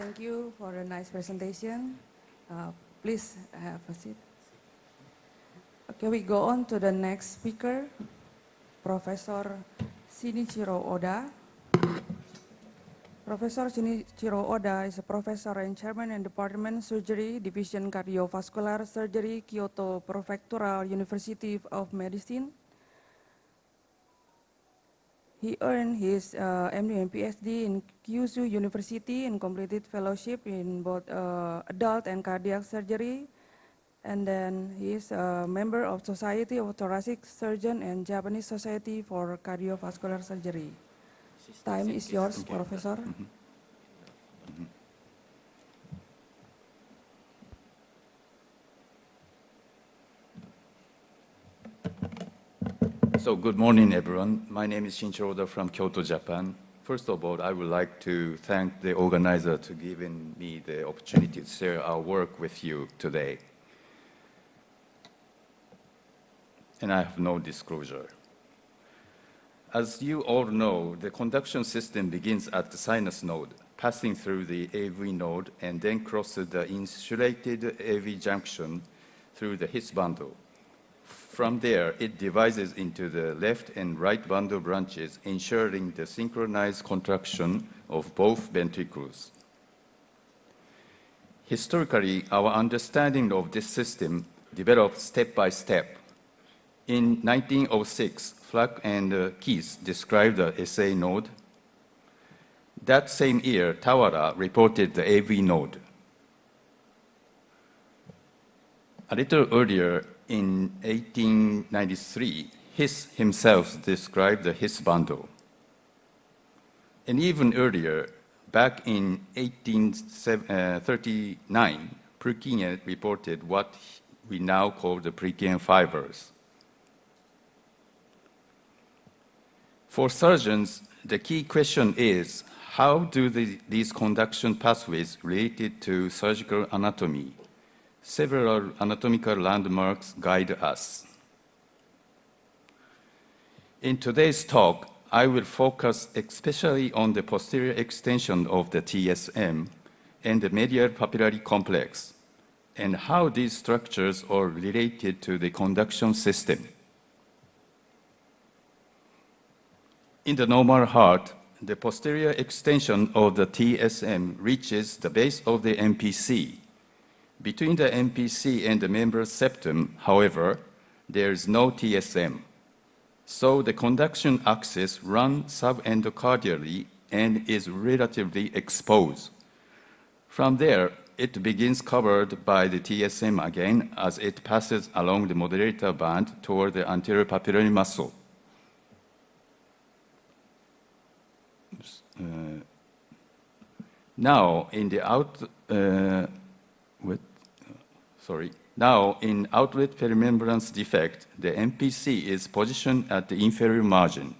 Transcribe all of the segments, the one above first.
Thank you for a nice presentation. Please have a seat. Okay, we go on to the next speaker, Professor Shinichiro Oda. Professor Shinichiro Oda is a professor and chairman in Department Surgery, Division Cardiovascular Surgery, Kyoto Prefectural University of Medicine. He earned his MD and PhD in Kyushu University and completed fellowship in both adult and cardiac surgery. And then he is a member of Society of Thoracic Surgeon and Japanese Society for Cardiovascular Surgery. Time is yours, Professor. So good morning, everyone. My name is Shinichiro Oda from Kyoto, Japan. First of all, I would like to thank the organizer for giving me the opportunity to share our work with you today. And I have no disclosure. As you all know, the conduction system begins at the sinus node, passing through the AV node, and then crosses the insulated AV junction through the His bundle. From there, it divides into the left and right bundle branches, ensuring the synchronized contraction of both ventricles. Historically, our understanding of this system developed step by step. In 1906, Flack and Keith described the SA node. That same year, Tawara reported the AV node. A little earlier, in 1893, His himself described the His bundle. And even earlier, back in 1839, Purkinje reported what we now call the Purkinje fibers. For surgeons, the key question is, how do these conduction pathways related to surgical anatomy? Several anatomical landmarks guide us. In today's talk, I will focus especially on the posterior extension of the TSM and the medial papillary complex, and how these structures are related to the conduction system. In the normal heart, the posterior extension of the TSM reaches the base of the MPC. Between the MPC and the membranous septum, however, there is no TSM. So the conduction axis runs subendocardially and is relatively exposed. From there, it begins covered by the TSM again as it passes along the moderator band toward the anterior papillary muscle. Now, in outlet perimembrance defect, the MPC is positioned at the inferior margin.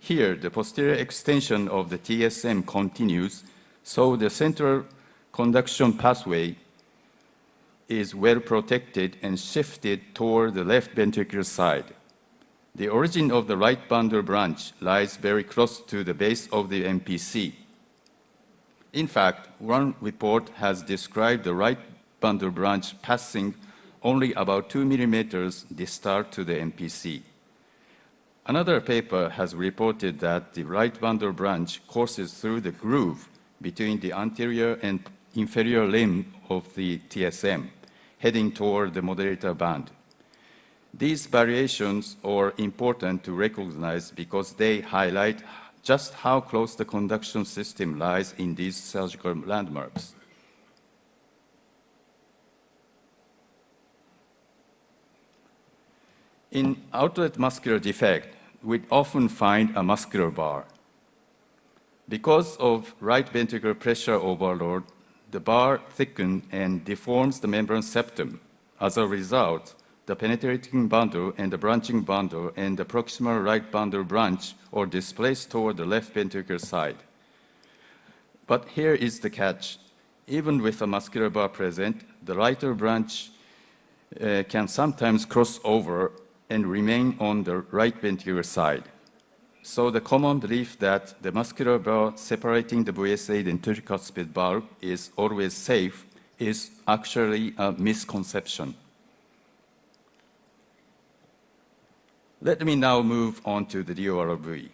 Here, the posterior extension of the TSM continues, so the central conduction pathway is well protected and shifted toward the left ventricular side. The origin of the right bundle branch lies very close to the base of the MPC. In fact, one report has described the right bundle branch passing only about 2 millimeters distal to the MPC. Another paper has reported that the right bundle branch courses through the groove between the anterior and inferior limb of the TSM, heading toward the moderator band. These variations are important to recognize because they highlight just how close the conduction system lies in these surgical landmarks. In outlet muscular defect, we often find a muscular bar. Because of right ventricular pressure overload, the bar thickens and deforms the membranous septum. As a result, the penetrating bundle and the branching bundle and the proximal right bundle branch are displaced toward the left ventricular side. But here is the catch. Even with a muscular bar present, the right branch can sometimes cross over and remain on the right ventricular side. So the common belief that the muscular valve separating the VSA and tricuspid valve is always safe is actually a misconception. Let me now move on to the DORV.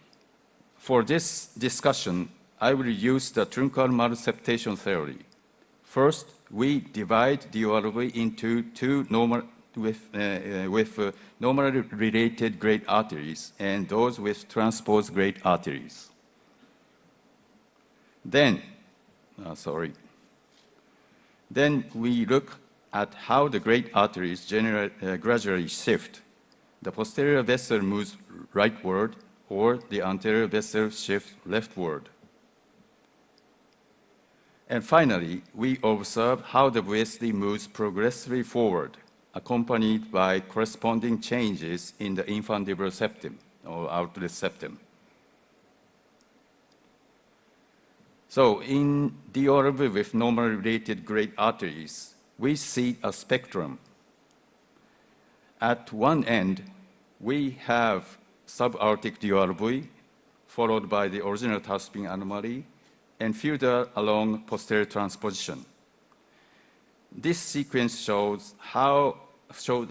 For this discussion, I will use the truncal malceptation theory. First, we divide DORV into two normally related great arteries and those with transposed great arteries. Then we look at how the great arteries gradually shift. The posterior vessel moves rightward or the anterior vessel shifts leftward. And finally, we observe how the VSD moves progressively forward, accompanied by corresponding changes in the infundibulum septum or outlet septum. So in DORV with normally related great arteries, we see a spectrum. At one end, we have subaortic DORV, followed by the original Tausending anomaly, and further along posterior transposition. This sequence showed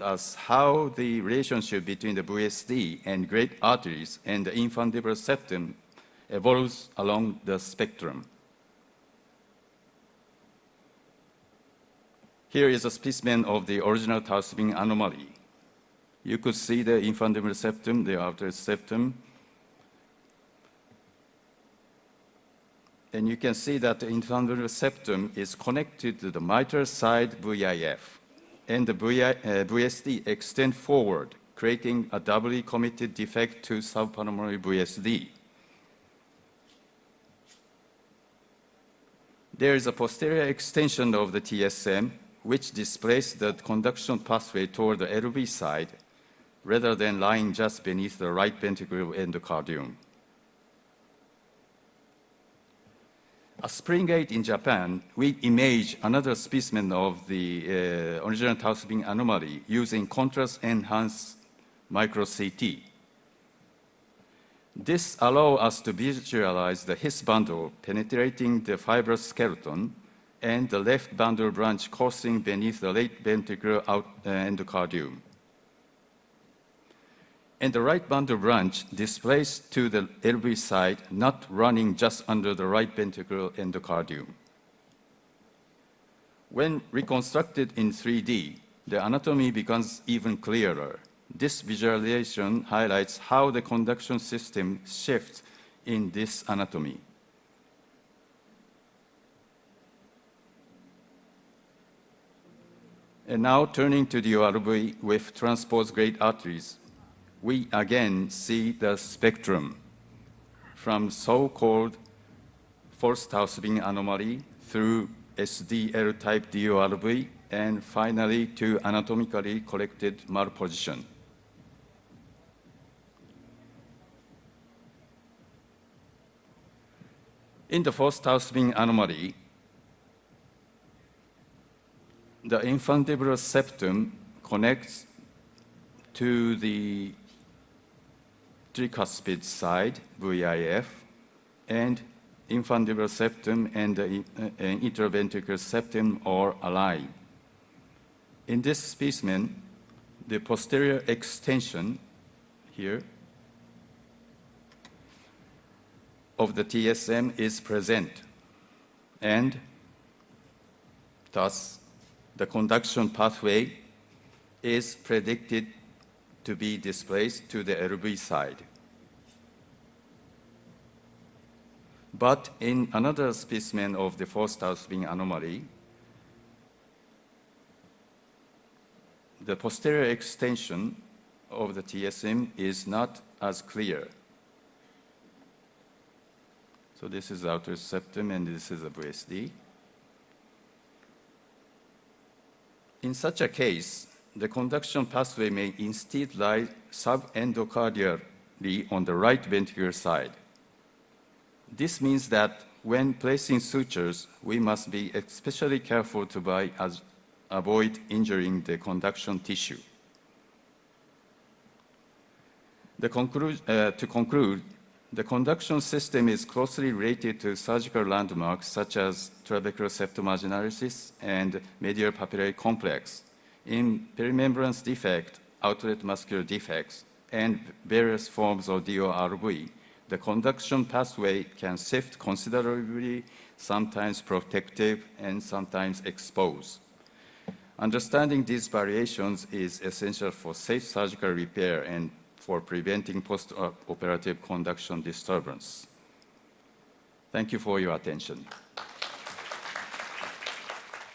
us how the relationship between the VSD and great arteries and the infundibulum septum evolves along the spectrum. Here is a specimen of the original Tausending anomaly. You could see the infundibulum septum, the outer septum. And you can see that the infundibulum septum is connected to the mitral side VIF. And the VSD extend forward, creating a doubly committed defect to subpulmonary VSD. There is a posterior extension of the TSM, which displays the conduction pathway toward the LV side, rather than lying just beneath the right ventricular endocardium. At Spring 8 in Japan, we imaged another specimen of the original Tausending anomaly using contrast-enhanced micro-CT. This allows us to visualize the His bundle penetrating the fibrous skeleton and the left bundle branch coursing beneath the left ventricular endocardium. And the right bundle branch displays to the LV side, not running just under the right ventricular endocardium. When reconstructed in 3D, the anatomy becomes even clearer. This visualization highlights how the conduction system shifts in this anatomy. And now turning to the DORV with transposed great arteries, we again see the spectrum from so-called false Tausending anomaly through SDL type DORV and finally to anatomically corrected malposition. In the false Tausending anomaly, the infundibulum septum connects to the tricuspid side, VIF, and infundibulum septum and the interventricular septum are aligned. In this specimen, the posterior extension here of the TSM is present, and thus the conduction pathway is predicted to be displaced to the LV side. But in another specimen of the false Tausending anomaly, the posterior extension of the TSM is not as clear. So this is the outer septum and this is the VSD. In such a case, the conduction pathway may instead lie subendocardially on the right ventricular side. This means that when placing sutures, we must be especially careful to avoid injuring the conduction tissue. To conclude, The conduction system is closely related to surgical landmarks such as trabecular septum marginalis and medial papillary complex. In perimembrance defect, outlet muscular defects, and various forms of DORV, the conduction pathway can shift considerably, sometimes protective and sometimes expose. Understanding these variations is essential for safe surgical repair and for preventing post-operative conduction disturbance. Thank you for your attention.